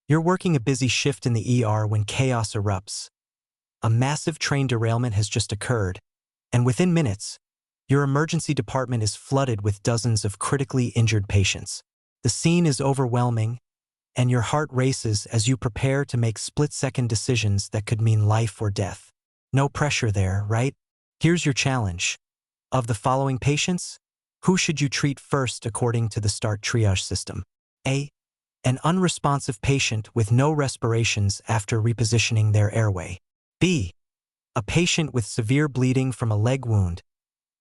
You're working a busy shift in the ER when chaos erupts. A massive train derailment has just occurred, and within minutes, your emergency department is flooded with dozens of critically injured patients. The scene is overwhelming, and your heart races as you prepare to make split-second decisions that could mean life or death. No pressure there, right? Here's your challenge. Of the following patients, who should you treat first according to the START triage system? A. An unresponsive patient with no respirations after repositioning their airway. B. A patient with severe bleeding from a leg wound,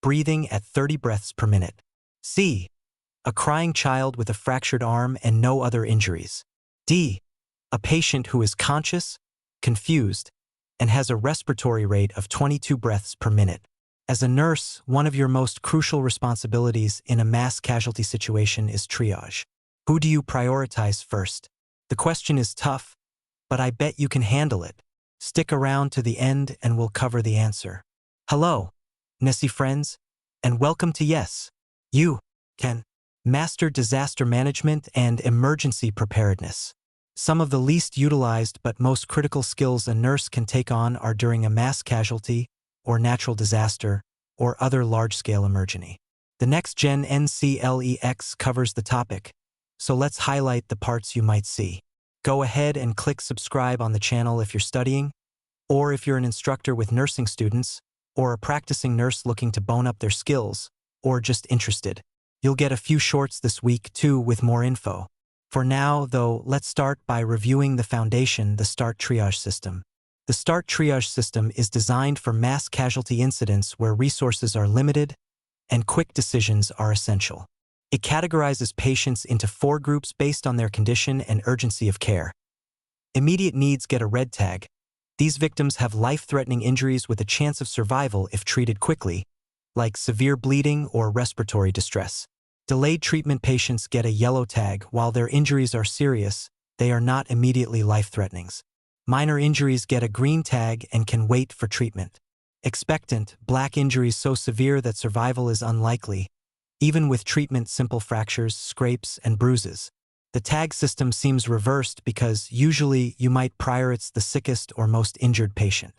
breathing at 30 breaths per minute. C. A crying child with a fractured arm and no other injuries. D. A patient who is conscious, confused, and has a respiratory rate of 22 breaths per minute. As a nurse, one of your most crucial responsibilities in a mass casualty situation is triage. Who do you prioritize first? The question is tough, but I bet you can handle it. Stick around to the end and we'll cover the answer. Hello, Nessie friends, and welcome to Yes, You Can Master Disaster Management and Emergency Preparedness. Some of the least utilized but most critical skills a nurse can take on are during a mass casualty, or natural disaster, or other large-scale emergency. The next-gen NCLEX covers the topic, so let's highlight the parts you might see. Go ahead and click subscribe on the channel if you're studying, or if you're an instructor with nursing students, or a practicing nurse looking to bone up their skills, or just interested. You'll get a few shorts this week too with more info. For now, though, let's start by reviewing the foundation, the START triage system. The START triage system is designed for mass casualty incidents where resources are limited and quick decisions are essential. It categorizes patients into 4 groups based on their condition and urgency of care. Immediate needs get a red tag. These victims have life-threatening injuries with a chance of survival if treated quickly, like severe bleeding or respiratory distress. Delayed treatment patients get a yellow tag. While their injuries are serious, they are not immediately life-threatening. Minor injuries get a green tag and can wait for treatment. Expectant, black injuries so severe that survival is unlikely. Even with treatment, simple fractures, scrapes, and bruises. The tag system seems reversed because usually you might prioritize the sickest or most injured patient.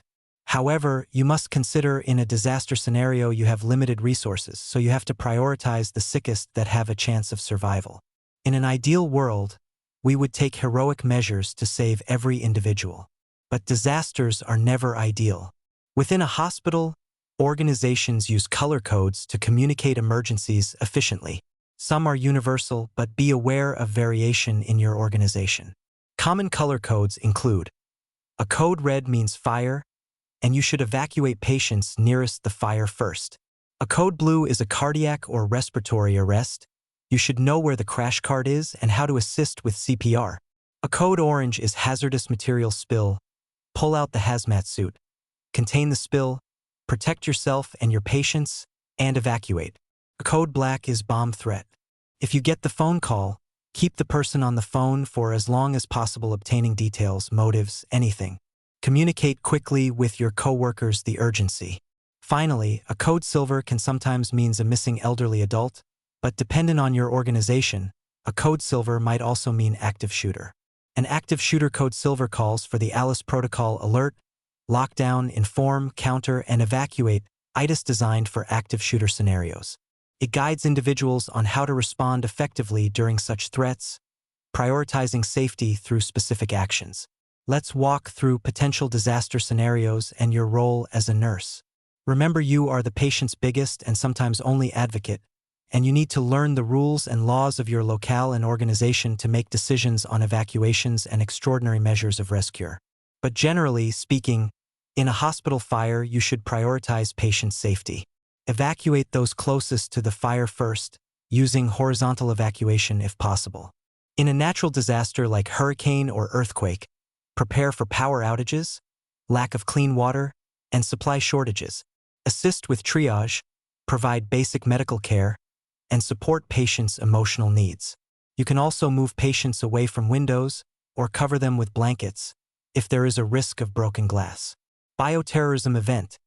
However, you must consider in a disaster scenario you have limited resources, so you have to prioritize the sickest that have a chance of survival. In an ideal world, we would take heroic measures to save every individual. But disasters are never ideal. Within a hospital, organizations use color codes to communicate emergencies efficiently. Some are universal, but be aware of variation in your organization. Common color codes include: a code red means fire, and you should evacuate patients nearest the fire first. A code blue is a cardiac or respiratory arrest. You should know where the crash cart is and how to assist with CPR. A code orange is hazardous material spill. Pull out the hazmat suit. Contain the spill, protect yourself and your patients, and evacuate. A code black is bomb threat. If you get the phone call, keep the person on the phone for as long as possible, obtaining details, motives, anything. Communicate quickly with your coworkers the urgency. Finally, a code silver can sometimes mean a missing elderly adult, but dependent on your organization, a code silver might also mean active shooter. An active shooter code silver calls for the ALICE protocol: alert, lockdown, inform, counter, and evacuate, ITIS designed for active shooter scenarios. It guides individuals on how to respond effectively during such threats, prioritizing safety through specific actions. Let's walk through potential disaster scenarios and your role as a nurse. Remember, you are the patient's biggest and sometimes only advocate, and you need to learn the rules and laws of your locale and organization to make decisions on evacuations and extraordinary measures of rescue. But generally speaking, in a hospital fire, you should prioritize patient safety. Evacuate those closest to the fire first, using horizontal evacuation if possible. In a natural disaster like hurricane or earthquake, prepare for power outages, lack of clean water, and supply shortages. Assist with triage, provide basic medical care, and support patients' emotional needs. You can also move patients away from windows or cover them with blankets if there is a risk of broken glass. Bioterrorism event.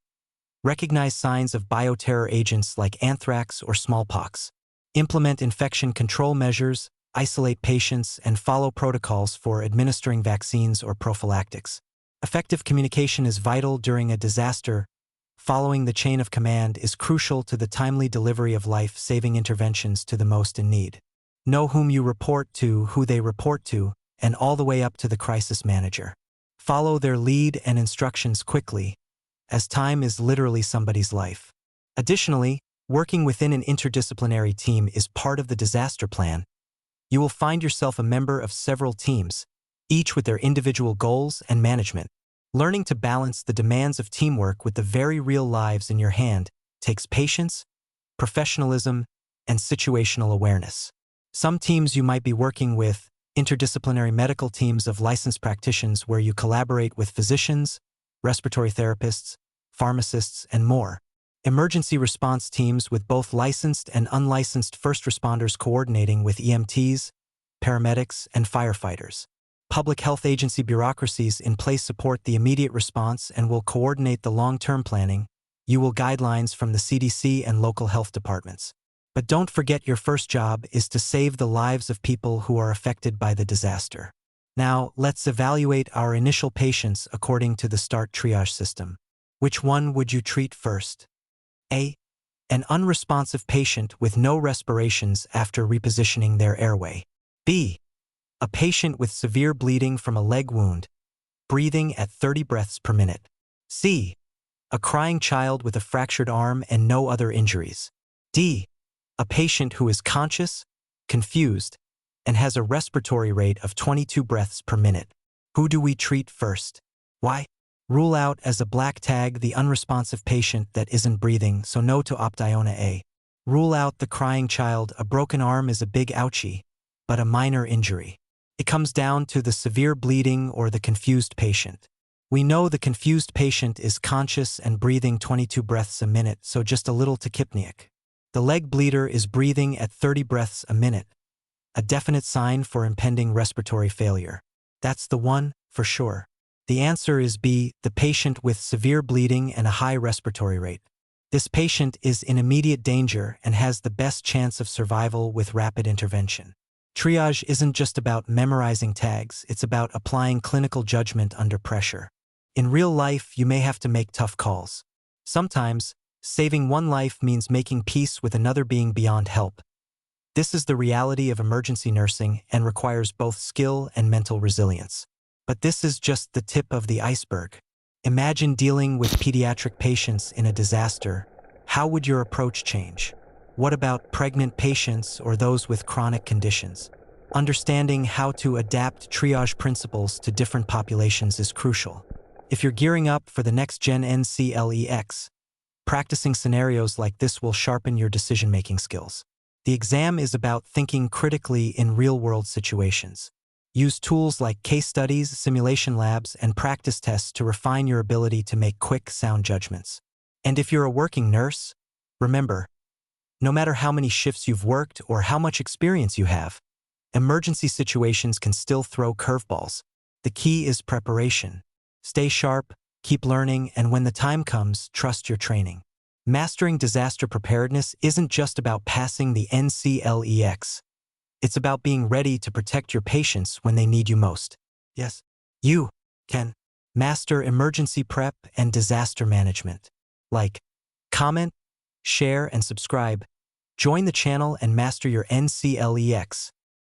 Recognize signs of bioterror agents like anthrax or smallpox. Implement infection control measures, isolate patients, and follow protocols for administering vaccines or prophylactics. Effective communication is vital during a disaster. Following the chain of command is crucial to the timely delivery of life-saving interventions to the most in need. Know whom you report to, who they report to, and all the way up to the crisis manager. Follow their lead and instructions quickly, as time is literally somebody's life. Additionally, working within an interdisciplinary team is part of the disaster plan. You will find yourself a member of several teams, each with their individual goals and management. Learning to balance the demands of teamwork with the very real lives in your hand takes patience, professionalism, and situational awareness. Some teams you might be working with, interdisciplinary medical teams of licensed practitioners where you collaborate with physicians, respiratory therapists, pharmacists, and more. Emergency response teams with both licensed and unlicensed first responders coordinating with EMTs, paramedics, and firefighters. Public health agency bureaucracies in place support the immediate response and will coordinate the long-term planning. You will guidelines from the CDC and local health departments. But don't forget your first job is to save the lives of people who are affected by the disaster. Now, let's evaluate our initial patients according to the START triage system. Which one would you treat first? A. An unresponsive patient with no respirations after repositioning their airway. B. A patient with severe bleeding from a leg wound, breathing at 30 breaths per minute. C. A crying child with a fractured arm and no other injuries. D. A patient who is conscious, confused, and has a respiratory rate of 22 breaths per minute. Who do we treat first? Why? Rule out as a black tag the unresponsive patient that isn't breathing, so no to Optiona A. Rule out the crying child. A broken arm is a big ouchie, but a minor injury. It comes down to the severe bleeding or the confused patient. We know the confused patient is conscious and breathing 22 breaths a minute, so just a little tachypneic. The leg bleeder is breathing at 30 breaths a minute, a definite sign for impending respiratory failure. That's the one, for sure. The answer is B, the patient with severe bleeding and a high respiratory rate. This patient is in immediate danger and has the best chance of survival with rapid intervention. Triage isn't just about memorizing tags, it's about applying clinical judgment under pressure. In real life, you may have to make tough calls. Sometimes, saving one life means making peace with another being beyond help. This is the reality of emergency nursing and requires both skill and mental resilience. But this is just the tip of the iceberg. Imagine dealing with pediatric patients in a disaster. How would your approach change? What about pregnant patients or those with chronic conditions? Understanding how to adapt triage principles to different populations is crucial. If you're gearing up for the next-gen NCLEX, practicing scenarios like this will sharpen your decision-making skills. The exam is about thinking critically in real-world situations. Use tools like case studies, simulation labs, and practice tests to refine your ability to make quick, sound judgments. And if you're a working nurse, remember, no matter how many shifts you've worked or how much experience you have, emergency situations can still throw curveballs. The key is preparation. Stay sharp, keep learning, and when the time comes, trust your training. Mastering disaster preparedness isn't just about passing the NCLEX. It's about being ready to protect your patients when they need you most. Yes, you can master emergency prep and disaster management. Like, comment, share, and subscribe. Join the channel and master your NCLEX.